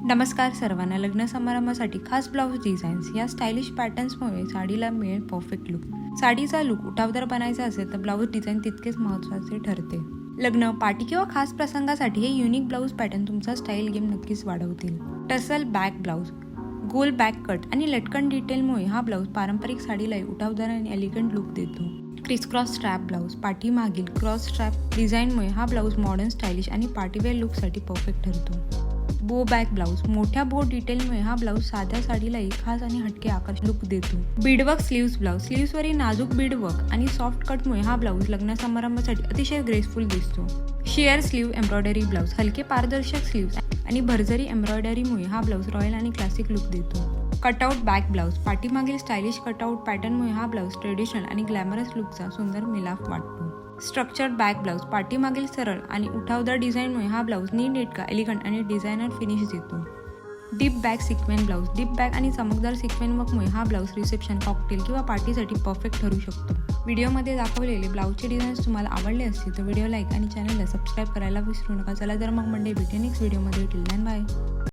नमस्कार सर्वांना. लग्न समारंभासाठी खास ब्लाऊज डिझाईन्स या स्टायलिश पॅटर्न्समुळे साडीला मिळेल परफेक्ट लुक. साडीचा लुक उठावदार बनायचा असेल तर ब्लाऊज डिझाईन तितकेच महत्त्वाचे ठरते. लग्न, पार्टी किंवा खास प्रसंगासाठी हे युनिक ब्लाऊज पॅटर्न तुमचा स्टाईल गेम नक्कीच वाढवतील. टसल बॅक ब्लाऊज, गोल बॅक कट आणि लटकन डिटेलमुळे हा ब्लाऊज पारंपरिक साडीलाही उठावदार आणि एलिगंट लुक देतो. क्रिसक्रॉस स्ट्रॅप ब्लाऊज, पाठीमागील क्रॉस स्ट्रॅप डिझाईनमुळे हा ब्लाऊज मॉडर्न, स्टायलिश आणि पार्टीवेअर लुकसाठी परफेक्ट ठरतो. बो बॅक ब्लाऊज, मोठ्या बो डिटेलमुळे हा ब्लाऊज साध्या साडीलाही खास आणि हटके आकर्षक लुक देतो. बीडवर्क स्लीव्स ब्लाऊज, स्लीव्सवरील नाजूक बीडवर्क आणि सॉफ्ट कटमुळे हा ब्लाऊज लग्न समारंभासाठी अतिशय ग्रेसफुल दिसतो. शेअर स्लीव्ह एम्ब्रॉयडरी ब्लाऊज, हलके पारदर्शक स्लीव्स आणि भरजरी एम्ब्रॉयडरीमुळे हा ब्लाऊज रॉयल आणि क्लासिक लुक देतो. कटआउट बॅक ब्लाऊज, पाठीमागील स्टायलिश कटआउट पॅटर्नमुळे हा ब्लाऊज ट्रेडिशनल आणि ग्लॅमरस लुकचा सुंदर मिलाफ वाटतो. स्ट्रक्चर्ड बॅक ब्लाऊज, पाठीमागील सरळ आणि उठावदार डिझाईनमुळे हा ब्लाऊज नीटनेटका, एलिगंट आणि डिझायनर फिनिश देतो. Deep back sequin blouse, deep back आणि चमकदार सिक्वेन वर्कमुळे हा ब्लाऊज रिसेप्शन, कॉकटेल किंवा पार्टीसाठी परफेक्ट ठरू शकतो. व्हिडिओमध्ये दाखवलेले ब्लाऊजचे डिझाईन्स तुम्हाला आवडले असतील तर व्हिडिओ लाईक आणि चॅनलला सबस्क्राईब करायला विसरू नका. चला तर मग मंडे भेटू नेक्स्ट व्हिडिओमध्ये. Till then bye.